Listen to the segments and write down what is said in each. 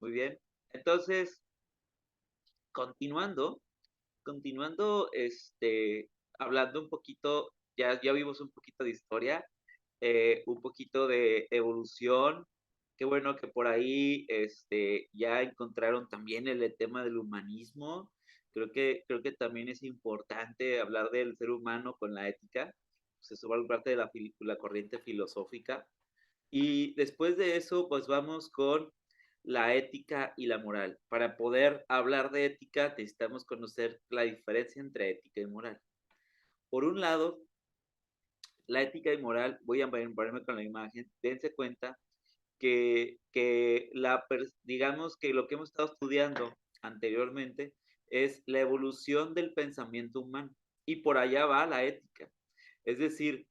Muy bien. Entonces, continuando, continuando, hablando un poquito, ya vimos un poquito de historia, un poquito de evolución. Qué bueno que por ahí, ya encontraron también el tema del humanismo. Creo que también es importante hablar del ser humano con la ética. Pues eso va parte de la corriente filosófica. Y después de eso, pues vamos con la ética y la moral. Para poder hablar de ética, necesitamos conocer la diferencia entre ética y moral. Por un lado, la ética y moral, voy a ponerme con la imagen, dense cuenta digamos que lo que hemos estado estudiando anteriormente es la evolución del pensamiento humano y por allá va la ética. Es decir,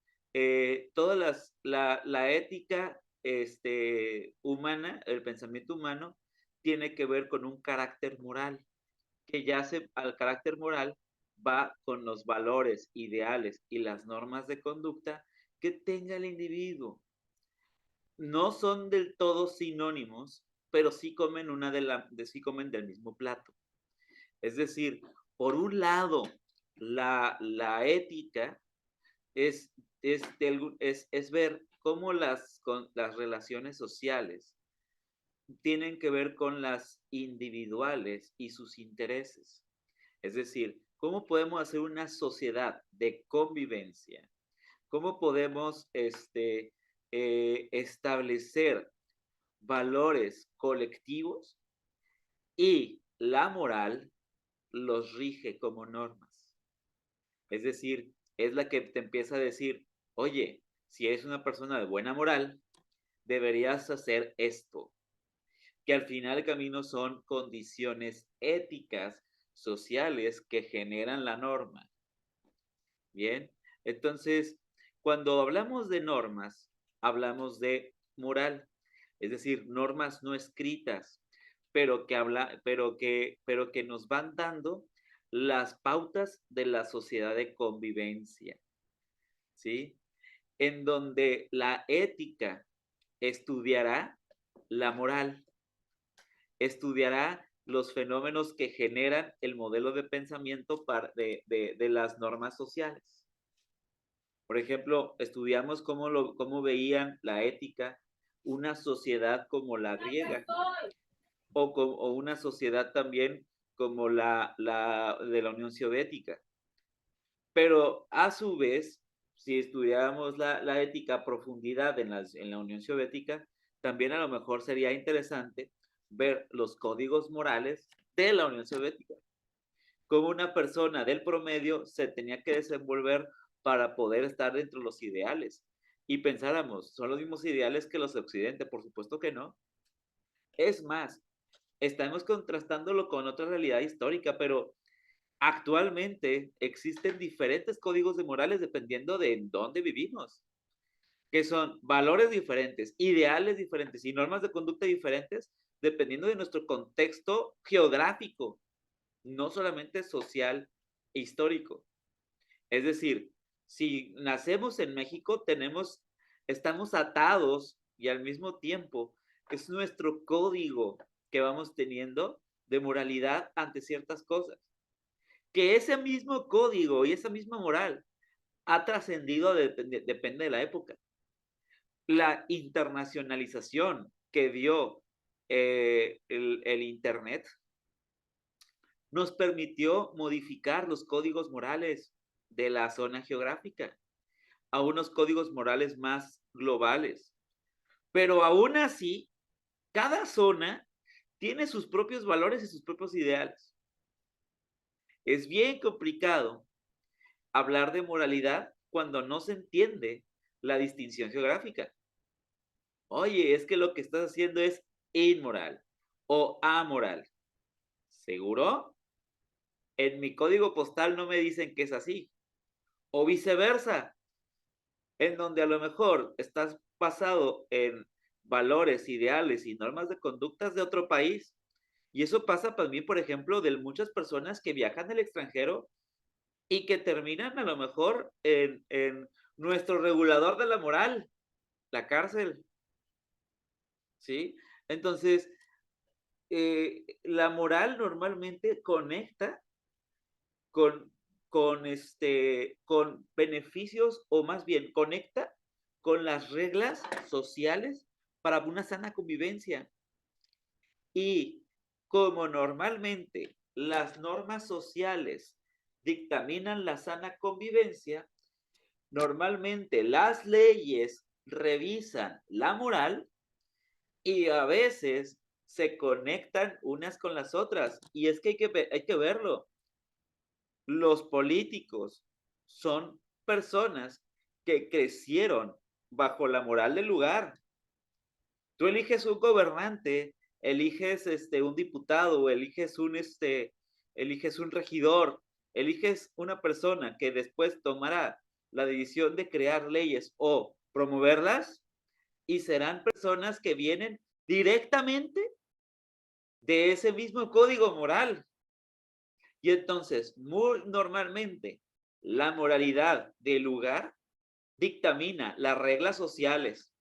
la ética humana, el pensamiento humano, tiene que ver con un carácter moral, al carácter moral va con los valores, ideales y las normas de conducta que tenga el individuo. No son del todo sinónimos, pero sí comen del mismo plato. Es decir, por un lado, la ética es, es ver cómo las relaciones sociales tienen que ver con las individuales y sus intereses. Es decir, cómo podemos hacer una sociedad de convivencia, cómo podemos establecer valores colectivos y la moral los rige como normas. Es decir, es la que te empieza a decir, oye, si eres una persona de buena moral, deberías hacer esto, que al final del camino son condiciones éticas, sociales que generan la norma. Bien, entonces, cuando hablamos de normas, hablamos de moral, es decir, normas no escritas, pero que nos van dando las pautas de la sociedad de convivencia, ¿sí? En donde la ética estudiará la moral, estudiará los fenómenos que generan el modelo de pensamiento de las normas sociales. Por ejemplo, estudiamos cómo veían la ética una sociedad como la griega o una sociedad también como la de la Unión Soviética. Pero a su vez, si estudiáramos la ética a profundidad en la Unión Soviética, también a lo mejor sería interesante ver los códigos morales de la Unión Soviética, cómo una persona del promedio se tenía que desenvolver para poder estar dentro de los ideales. Y pensáramos, ¿son los mismos ideales que los de Occidente? Por supuesto que no. Es más, estamos contrastándolo con otra realidad histórica, pero actualmente existen diferentes códigos de morales dependiendo de en dónde vivimos, que son valores diferentes, ideales diferentes y normas de conducta diferentes dependiendo de nuestro contexto geográfico, no solamente social e histórico. Es decir, si nacemos en México, estamos atados y al mismo tiempo es nuestro código que vamos teniendo de moralidad ante ciertas cosas. Que ese mismo código y esa misma moral ha trascendido, depende de la época. La internacionalización que dio el Internet nos permitió modificar los códigos morales de la zona geográfica a unos códigos morales más globales. Pero aún así, cada zona tiene sus propios valores y sus propios ideales. Es bien complicado hablar de moralidad cuando no se entiende la distinción geográfica. Oye, es que lo que estás haciendo es inmoral o amoral. ¿Seguro? En mi código postal no me dicen que es así. O viceversa, en donde a lo mejor estás basado en valores, ideales y normas de conductas de otro país. Y eso pasa también, por ejemplo, de muchas personas que viajan al extranjero y que terminan a lo mejor en nuestro regulador de la moral, la cárcel, ¿sí? Entonces, la moral normalmente conecta con, con beneficios, o más bien conecta con las reglas sociales para una sana convivencia. Y como normalmente las normas sociales dictaminan la sana convivencia, normalmente las leyes revisan la moral y a veces se conectan unas con las otras. Y es que hay que verlo. Los políticos son personas que crecieron bajo la moral del lugar. Tú eliges un gobernante, eliges un diputado, eliges un regidor, eliges una persona que después tomará la decisión de crear leyes o promoverlas, y serán personas que vienen directamente de ese mismo código moral. Y entonces, muy normalmente, la moralidad del lugar dictamina las reglas sociales,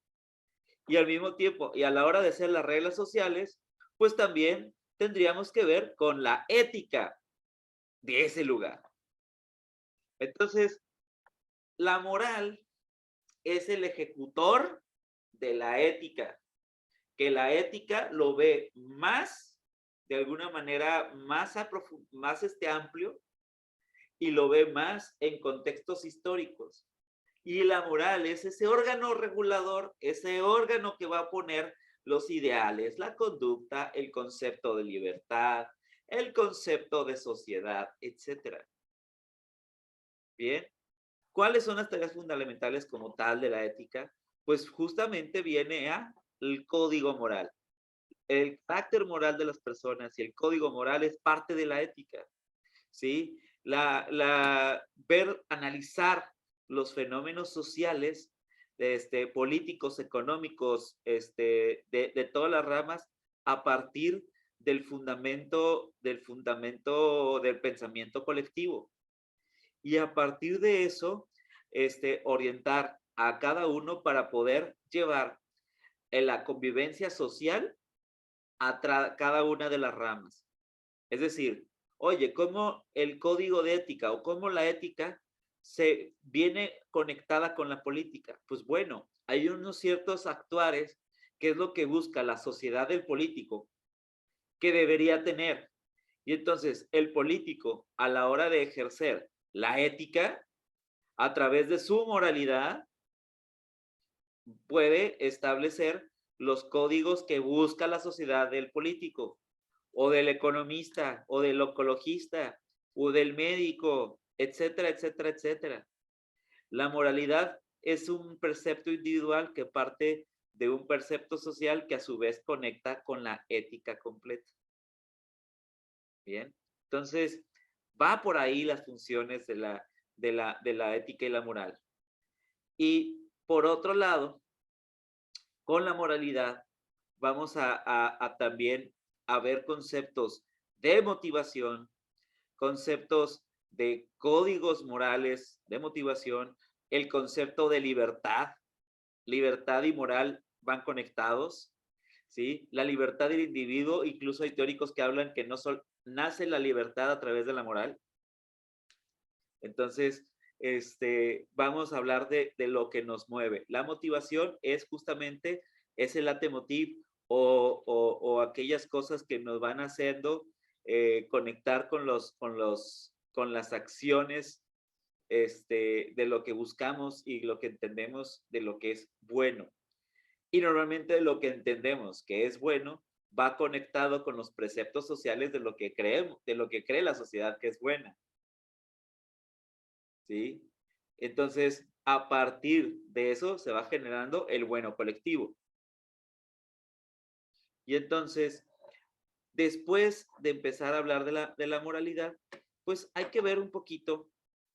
y al mismo tiempo, y a la hora de hacer las reglas sociales, pues también tendríamos que ver con la ética de ese lugar. Entonces, la moral es el ejecutor de la ética, que la ética lo ve más, de alguna manera, más amplio, y lo ve más en contextos históricos. Y la moral es ese órgano regulador, ese órgano que va a poner los ideales, la conducta, el concepto de libertad, el concepto de sociedad, etcétera. Bien, ¿cuáles son las tareas fundamentales como tal de la ética? Pues justamente viene a el código moral. El carácter moral de las personas y el código moral es parte de la ética, ¿sí? Analizar los fenómenos sociales, políticos, económicos, de todas las ramas, a partir del pensamiento colectivo. Y a partir de eso, orientar a cada uno para poder llevar en la convivencia social a cada una de las ramas. Es decir, oye, ¿cómo el código de ética o cómo la ética se viene conectada con la política? Pues bueno, hay unos ciertos actuares que es lo que busca la sociedad del político que debería tener. Y entonces el político, a la hora de ejercer la ética, a través de su moralidad, puede establecer los códigos que busca la sociedad del político, o del economista, o del ecologista, o del médico, etcétera, etcétera, etcétera. La moralidad es un precepto individual que parte de un precepto social que a su vez conecta con la ética completa. Bien, entonces va por ahí las funciones de la ética y la moral. Y por otro lado, con la moralidad vamos a también a ver conceptos de motivación, conceptos de códigos morales de motivación, el concepto de libertad. Libertad y moral van conectados, ¿sí? La libertad del individuo, incluso hay teóricos que hablan que no nace la libertad a través de la moral. Entonces, vamos a hablar de lo que nos mueve. La motivación es justamente ese leitmotiv o aquellas cosas que nos van haciendo conectar con las acciones de lo que buscamos y lo que entendemos de lo que es bueno. Y normalmente lo que entendemos que es bueno va conectado con los preceptos sociales de lo que creemos, de lo que cree la sociedad que es buena. ¿Sí? Entonces, a partir de eso se va generando el bueno colectivo. Y entonces, después de empezar a hablar de la moralidad, pues hay que ver un poquito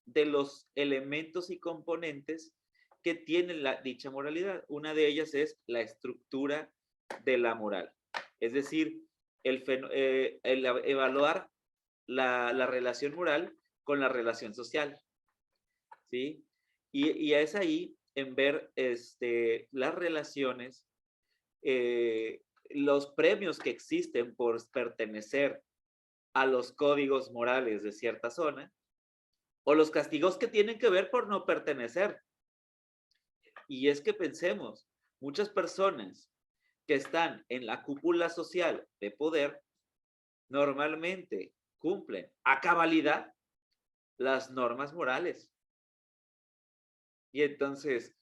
de los elementos y componentes que tiene dicha moralidad. Una de ellas es la estructura de la moral. Es decir, el evaluar la relación moral con la relación social. ¿Sí? Y es ahí en ver las relaciones los premios que existen por pertenecer a los códigos morales de cierta zona, o los castigos que tienen que ver por no pertenecer. Y es que pensemos, muchas personas que están en la cúpula social de poder normalmente cumplen a cabalidad las normas morales. Y entonces,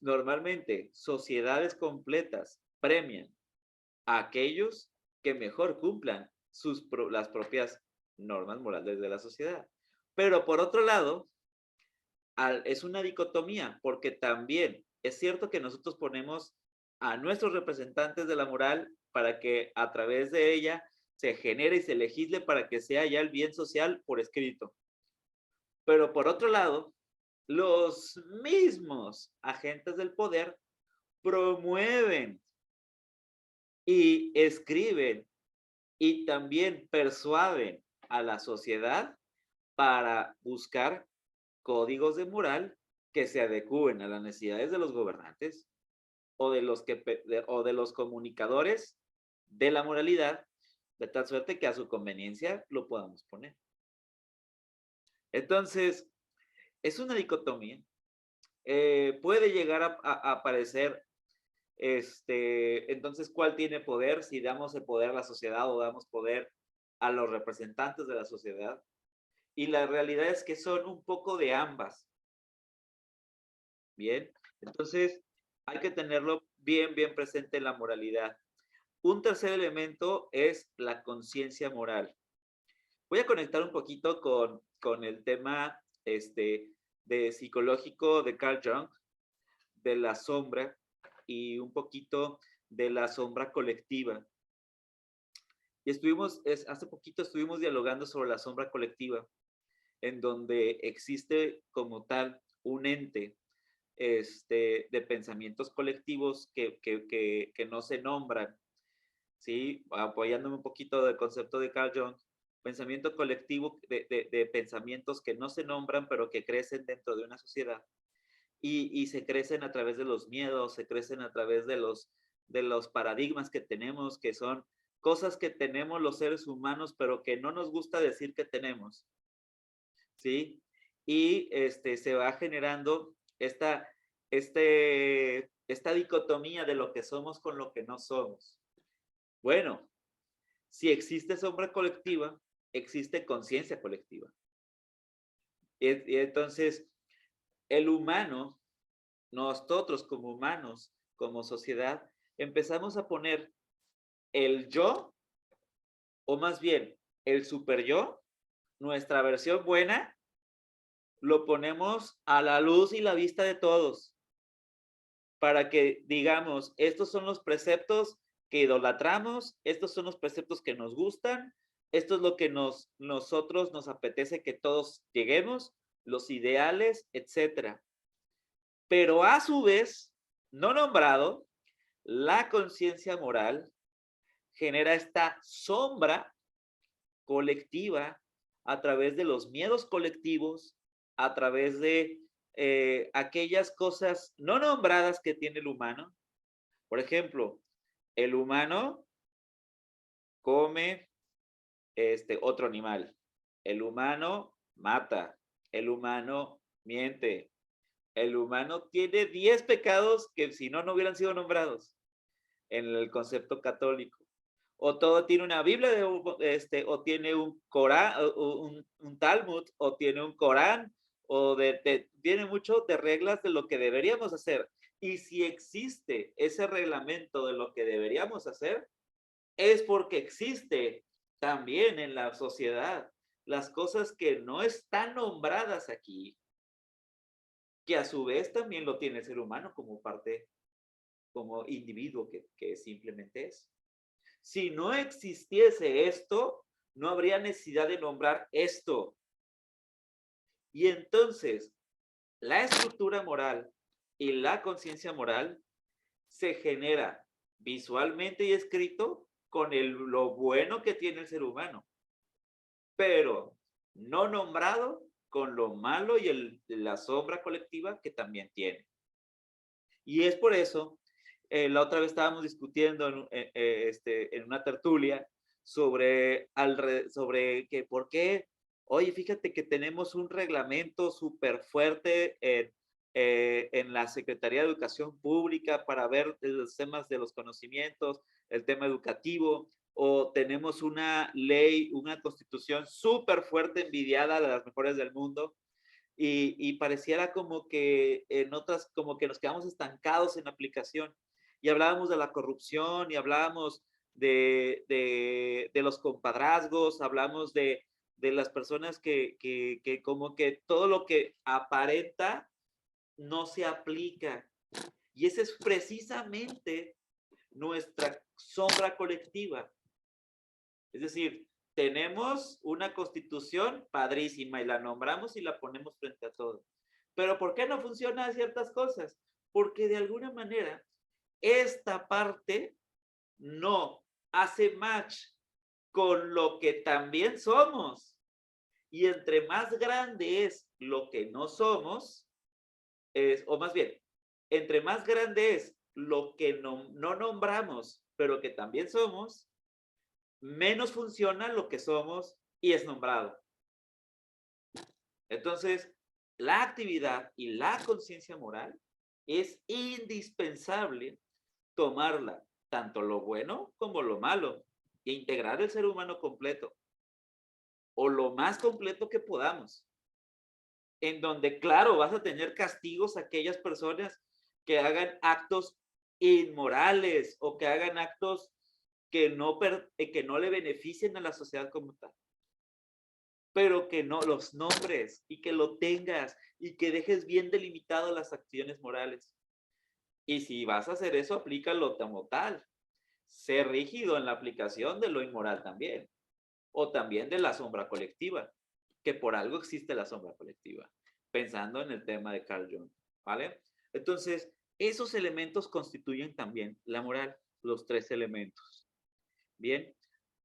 normalmente, sociedades completas premian a aquellos que mejor cumplan las propias normas morales de la sociedad. Pero por otro lado, es una dicotomía, porque también es cierto que nosotros ponemos a nuestros representantes de la moral para que a través de ella se genere y se legisle para que sea ya el bien social por escrito. Pero por otro lado, los mismos agentes del poder promueven y escriben y también persuaden a la sociedad para buscar códigos de moral que se adecúen a las necesidades de los gobernantes o de los comunicadores de la moralidad, de tal suerte que a su conveniencia lo podamos poner. Entonces, es una dicotomía. Puede llegar a aparecer, entonces, ¿cuál tiene poder? Si damos el poder a la sociedad o damos poder a los representantes de la sociedad. Y la realidad es que son un poco de ambas. Bien, entonces hay que tenerlo bien, bien presente en la moralidad. Un tercer elemento es la conciencia moral. Voy a conectar un poquito con el tema de psicológico de Carl Jung, de la sombra y un poquito de la sombra colectiva. Y hace poquito estuvimos dialogando sobre la sombra colectiva, en donde existe como tal un ente de pensamientos colectivos que no se nombran, ¿sí? Apoyándome un poquito del concepto de Carl Jung, pensamiento colectivo de pensamientos que no se nombran, pero que crecen dentro de una sociedad. Y se crecen a través de los miedos, se crecen a través de los paradigmas que tenemos, que son cosas que tenemos los seres humanos, pero que no nos gusta decir que tenemos, ¿sí? Y se va generando esta dicotomía de lo que somos con lo que no somos. Bueno, si existe sombra colectiva, existe conciencia colectiva. Y entonces, el humano, nosotros como humanos, como sociedad, empezamos a poner el yo, o más bien, el super yo, nuestra versión buena, lo ponemos a la luz y la vista de todos, para que digamos, estos son los preceptos que idolatramos, estos son los preceptos que nos gustan, esto es lo que nosotros nos apetece que todos lleguemos, los ideales, etcétera. Pero a su vez, no nombrado, la conciencia moral genera esta sombra colectiva a través de los miedos colectivos, a través de aquellas cosas no nombradas que tiene el humano. Por ejemplo, el humano come otro animal. El humano mata. El humano miente. El humano tiene 10 pecados que si no, no hubieran sido nombrados en el concepto católico. O todo tiene una Biblia, o tiene un Corán, un Talmud, o tiene un Corán, o tiene mucho de reglas de lo que deberíamos hacer. Y si existe ese reglamento de lo que deberíamos hacer, es porque existe también en la sociedad las cosas que no están nombradas aquí, que a su vez también lo tiene el ser humano como parte, como individuo que simplemente es. Si no existiese esto, no habría necesidad de nombrar esto. Y entonces, la estructura moral y la conciencia moral se genera visualmente y escrito con lo bueno que tiene el ser humano, pero no nombrado con lo malo y la sombra colectiva que también tiene. Y es por eso la otra vez estábamos discutiendo en una tertulia sobre que por qué, oye, fíjate que tenemos un reglamento súper fuerte en la Secretaría de Educación Pública para ver los temas de los conocimientos, el tema educativo, o tenemos una ley, una constitución súper fuerte, envidiada, de las mejores del mundo, y pareciera como que en otras, como que nos quedamos estancados en la aplicación. Y hablábamos de la corrupción, y hablábamos de los compadrazgos, hablamos de las personas que como que todo lo que aparenta no se aplica. Y esa es precisamente nuestra sombra colectiva. Es decir, tenemos una constitución padrísima y la nombramos y la ponemos frente a todo. Pero ¿por qué no funcionan ciertas cosas? Porque de alguna manera esta parte no hace match con lo que también somos. Y entre más grande es lo que no somos, o más bien, entre más grande es lo que no nombramos, pero que también somos, menos funciona lo que somos y es nombrado. Entonces, la actividad y la conciencia moral es indispensable tomarla, tanto lo bueno como lo malo, e integrar el ser humano completo, o lo más completo que podamos, en donde, claro, vas a tener castigos a aquellas personas que hagan actos inmorales o que hagan actos que no le beneficien a la sociedad como tal. Pero que no los nombres y que lo tengas y que dejes bien delimitado las acciones morales. Y si vas a hacer eso, aplícalo como tal. Sé rígido en la aplicación de lo inmoral también. O también de la sombra colectiva, que por algo existe la sombra colectiva, pensando en el tema de Carl Jung, ¿vale? Entonces, esos elementos constituyen también la moral, los tres elementos. Bien,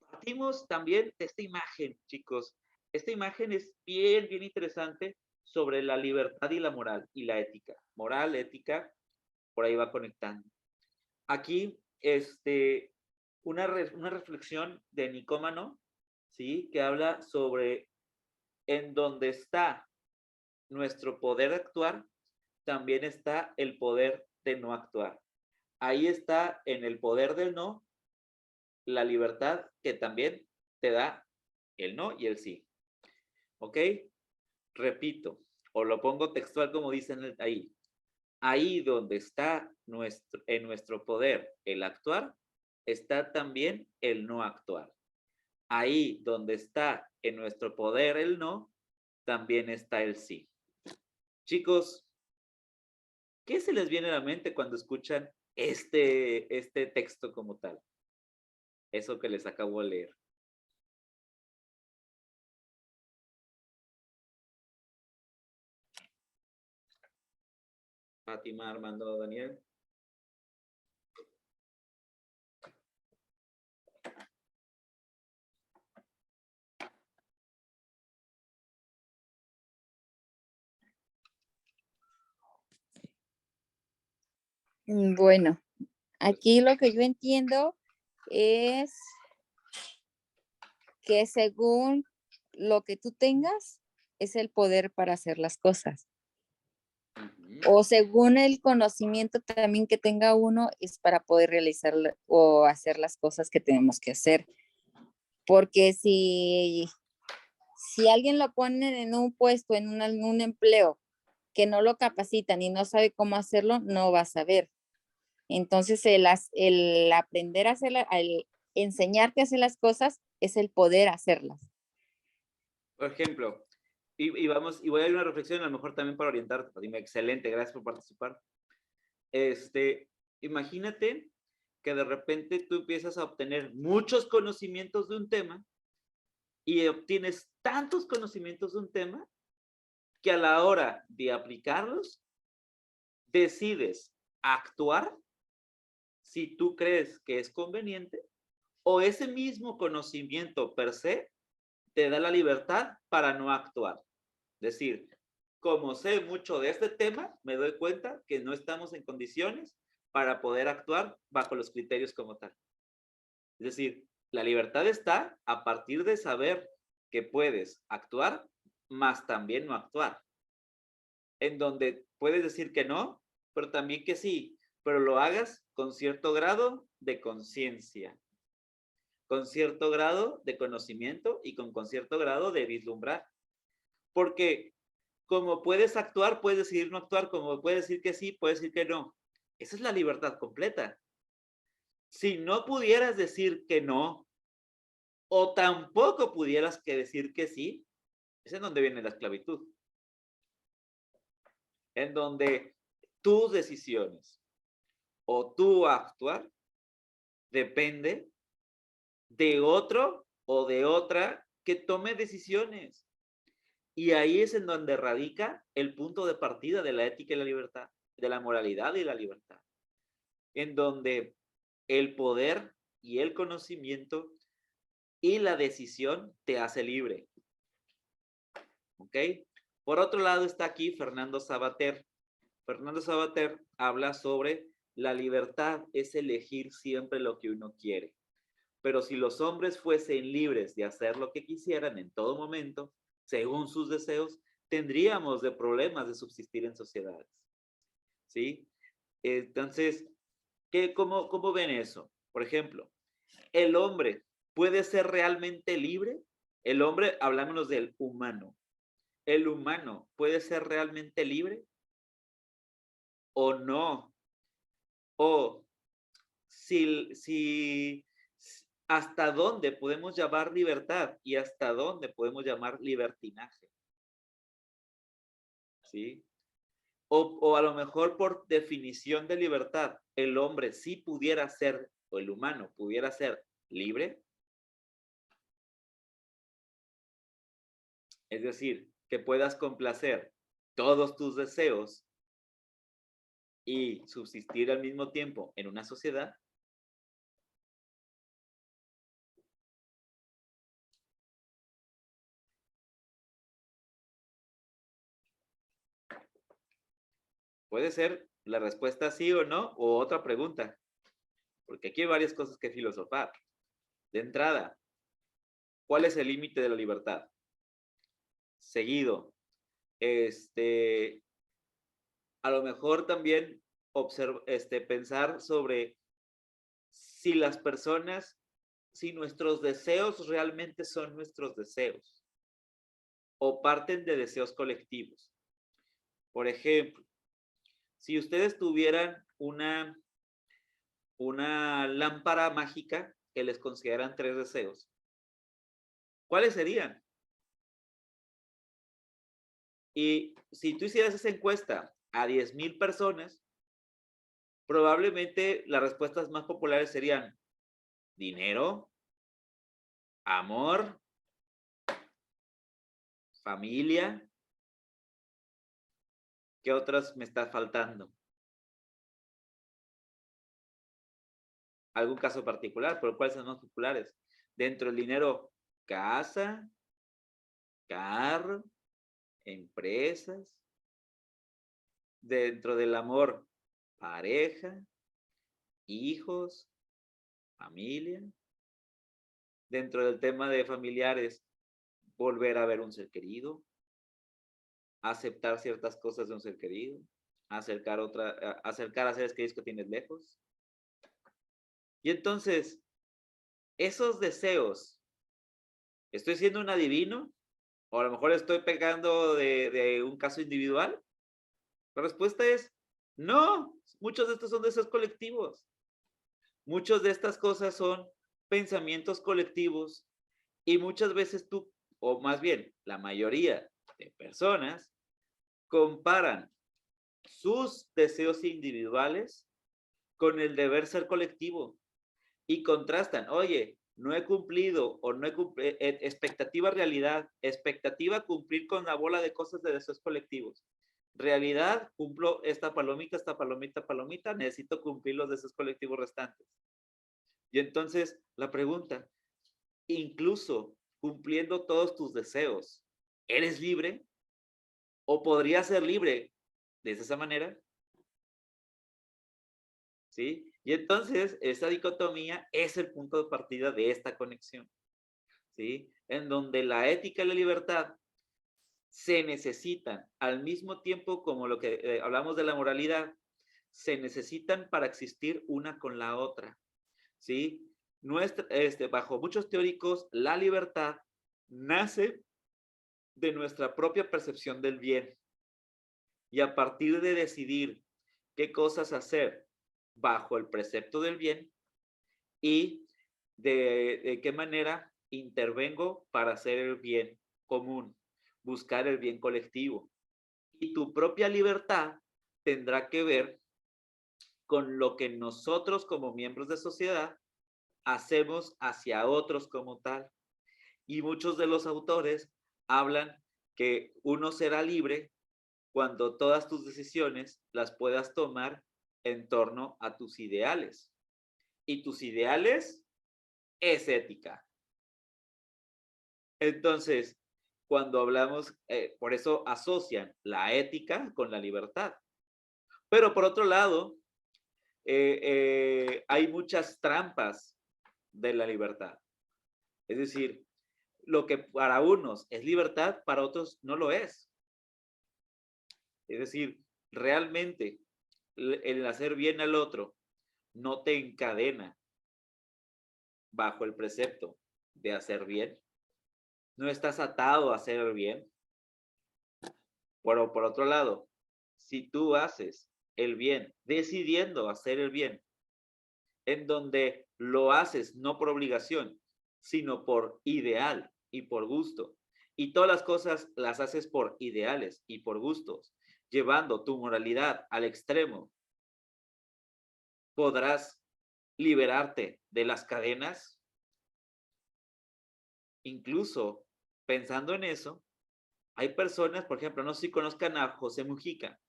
partimos también de esta imagen, chicos. Esta imagen es bien, bien interesante sobre la libertad y la moral y la ética. Moral, ética, por ahí va conectando. Aquí, una reflexión de Nicómano, ¿sí? Que habla sobre en donde está nuestro poder de actuar, también está el poder de no actuar. Ahí está en el poder del no, la libertad que también te da el no y el sí. ¿Ok? Repito, o lo pongo textual como dicen ahí. Ahí donde está en nuestro poder el actuar, está también el no actuar. Ahí donde está en nuestro poder el no, también está el sí. Chicos, ¿qué se les viene a la mente cuando escuchan este texto como tal? Eso que les acabo de leer. Fátima, Armando, Daniel. Bueno, aquí lo que yo entiendo es que según lo que tú tengas, es el poder para hacer las cosas. O según el conocimiento también que tenga uno, es para poder realizar o hacer las cosas que tenemos que hacer. Porque si alguien lo pone en un puesto, en un empleo, que no lo capacitan y no sabe cómo hacerlo, no va a saber. Entonces, el aprender a hacerlas, el enseñarte a hacer las cosas, es el poder hacerlas. Por ejemplo, y voy a dar una reflexión, a lo mejor también para orientarte. Dime, excelente, gracias por participar. Imagínate que de repente tú empiezas a obtener muchos conocimientos de un tema y obtienes tantos conocimientos de un tema que a la hora de aplicarlos, decides actuar si tú crees que es conveniente, o ese mismo conocimiento per se te da la libertad para no actuar. Es decir, como sé mucho de este tema, me doy cuenta que no estamos en condiciones para poder actuar bajo los criterios como tal. Es decir, la libertad está a partir de saber que puedes actuar, más también no actuar. En donde puedes decir que no, pero también que sí, pero lo hagas con cierto grado de conciencia, con cierto grado de conocimiento y con cierto grado de vislumbrar. Porque como puedes actuar, puedes decidir no actuar, como puedes decir que sí, puedes decir que no. Esa es la libertad completa. Si no pudieras decir que no, o tampoco pudieras que decir que sí, es en donde viene la esclavitud. En donde tus decisiones o tu actuar depende de otro o de otra que tome decisiones. Y ahí es en donde radica el punto de partida de la ética y la libertad, de la moralidad y la libertad. En donde el poder y el conocimiento y la decisión te hace libre. ¿Ok? Por otro lado está aquí Fernando Savater. Fernando Savater habla sobre la libertad es elegir siempre lo que uno quiere. Pero si los hombres fuesen libres de hacer lo que quisieran en todo momento, según sus deseos, tendríamos de problemas de subsistir en sociedades. ¿Sí? Entonces, ¿cómo ven eso? Por ejemplo, ¿el hombre puede ser realmente libre? El hombre, hablámonos del humano. ¿El humano puede ser realmente libre o no? O si hasta dónde podemos llamar libertad y hasta dónde podemos llamar libertinaje. ¿Sí? O a lo mejor por definición de libertad, el hombre sí pudiera ser, o el humano pudiera ser libre. Es decir, que puedas complacer todos tus deseos y subsistir al mismo tiempo en una sociedad. Puede ser la respuesta sí o no, o otra pregunta, porque aquí hay varias cosas que filosofar. De entrada, ¿cuál es el límite de la libertad? Seguido, a lo mejor también pensar sobre si las personas, si nuestros deseos realmente son nuestros deseos o parten de deseos colectivos. Por ejemplo, si ustedes tuvieran una lámpara mágica que les consideran 3 deseos, ¿cuáles serían? Y si tú hicieras esa encuesta a 10,000 personas, probablemente las respuestas más populares serían dinero, amor, familia. ¿Qué otras me está faltando? ¿Algún caso particular? ¿Pero cuáles son los más populares? Dentro del dinero, casa, carro, empresas. Dentro del amor, pareja, hijos, familia. Dentro del tema de familiares, volver a ver un ser querido, aceptar ciertas cosas de un ser querido, acercar a seres queridos que tienes lejos. Y entonces, esos deseos, ¿estoy siendo un adivino? ¿O a lo mejor estoy pegando de un caso individual? La respuesta es no. Muchos de estos son deseos colectivos. Muchas de estas cosas son pensamientos colectivos y muchas veces tú, o más bien la mayoría de personas, comparan sus deseos individuales con el deber ser colectivo y contrastan, oye, no he cumplido o no he cumplido, expectativa realidad, expectativa cumplir con la bola de cosas de deseos colectivos. Realidad, cumplo esta palomita, necesito cumplir los deseos colectivos restantes. Y entonces la pregunta, incluso cumpliendo todos tus deseos, ¿eres libre? ¿O podrías ser libre de esa manera? ¿sí? Y entonces esa dicotomía es el punto de partida de esta conexión, ¿sí? En donde la ética y la libertad se necesitan al mismo tiempo como lo que hablamos de la moralidad, se necesitan para existir una con la otra, ¿sí? Bajo muchos teóricos, la libertad nace de nuestra propia percepción del bien y a partir de decidir qué cosas hacer bajo el precepto del bien y de qué manera intervengo para hacer el bien común, buscar el bien colectivo. Y tu propia libertad tendrá que ver con lo que nosotros como miembros de sociedad hacemos hacia otros como tal. Y muchos de los autores hablan que uno será libre cuando todas tus decisiones las puedas tomar en torno a tus ideales. Y tus ideales es ética. Entonces, cuando hablamos, por eso asocian la ética con la libertad. Pero por otro lado, hay muchas trampas de la libertad. Es decir, lo que para unos es libertad, para otros no lo es. Es decir, realmente el hacer bien al otro no te encadena bajo el precepto de hacer bien. No estás atado a hacer el bien. Pero por otro lado, si tú haces el bien, decidiendo hacer el bien, en donde lo haces no por obligación, sino por ideal y por gusto, y todas las cosas las haces por ideales y por gustos, llevando tu moralidad al extremo, podrás liberarte de las cadenas. Incluso pensando en eso, hay personas, por ejemplo, no sé si conozcan a José Mujica,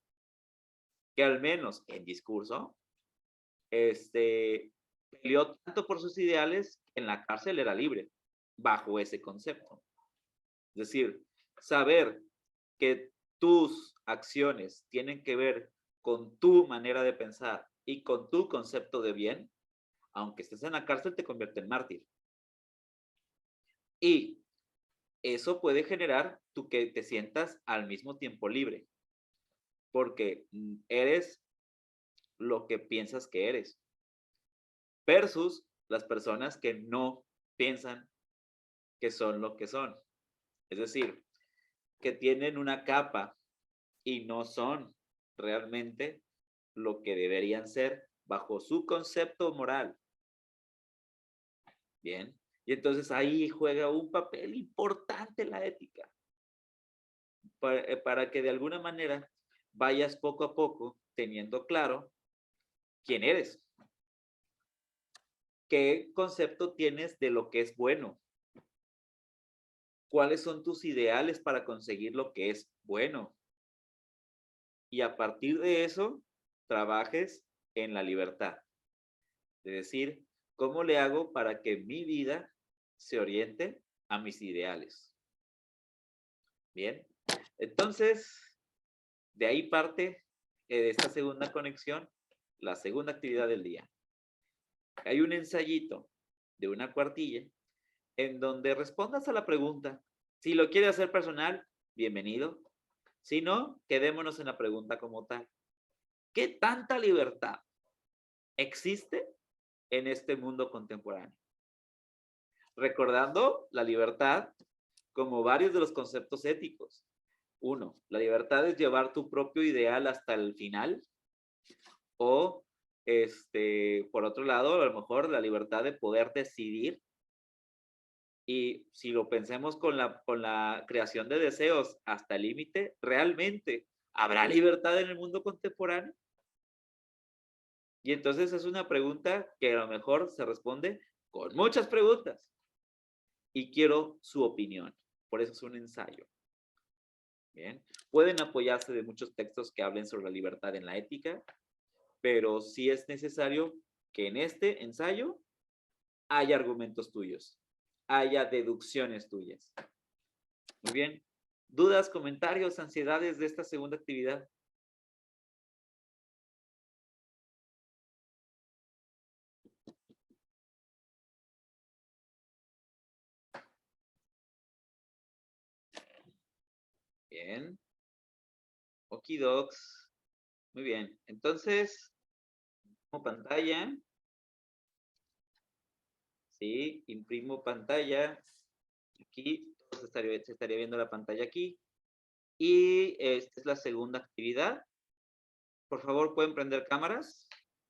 que al menos en discurso, peleó tanto por sus ideales que en la cárcel era libre, bajo ese concepto. Es decir, saber que tus acciones tienen que ver con tu manera de pensar y con tu concepto de bien, aunque estés en la cárcel, te convierte en mártir. Y eso puede generar tú que te sientas al mismo tiempo libre, porque eres lo que piensas que eres, versus las personas que no piensan que son lo que son. Es decir, que tienen una capa y no son realmente lo que deberían ser bajo su concepto moral. Bien, y entonces ahí juega un papel importante la ética, para que de alguna manera vayas poco a poco teniendo claro quién eres, qué concepto tienes de lo que es bueno, cuáles son tus ideales para conseguir lo que es bueno. Y a partir de eso, trabajes en la libertad. Es decir, ¿cómo le hago para que mi vida se oriente a mis ideales? Bien, entonces, de ahí parte de esta segunda conexión, la segunda actividad del día. Hay un ensayito de una cuartilla en donde respondas a la pregunta. Si lo quiere hacer personal, bienvenido. Si no, quedémonos en la pregunta como tal. ¿Qué tanta libertad existe en este mundo contemporáneo? Recordando la libertad como varios de los conceptos éticos. Uno, la libertad es llevar tu propio ideal hasta el final, o por otro lado, a lo mejor la libertad de poder decidir. Y si lo pensemos con la creación de deseos hasta el límite, ¿realmente habrá libertad en el mundo contemporáneo? Y entonces es una pregunta que a lo mejor se responde con muchas preguntas. Y quiero su opinión. Por eso es un ensayo. Bien. Pueden apoyarse de muchos textos que hablen sobre la libertad en la ética, pero sí es necesario que en este ensayo haya argumentos tuyos, haya deducciones tuyas. Muy bien. ¿Dudas, comentarios, ansiedades de esta segunda actividad? Bien. Okidoks. Muy bien. Entonces, como pantalla. Sí, imprimo pantalla. Aquí se estaría viendo la pantalla aquí. Y esta es la segunda actividad. Por favor, ¿pueden prender cámaras?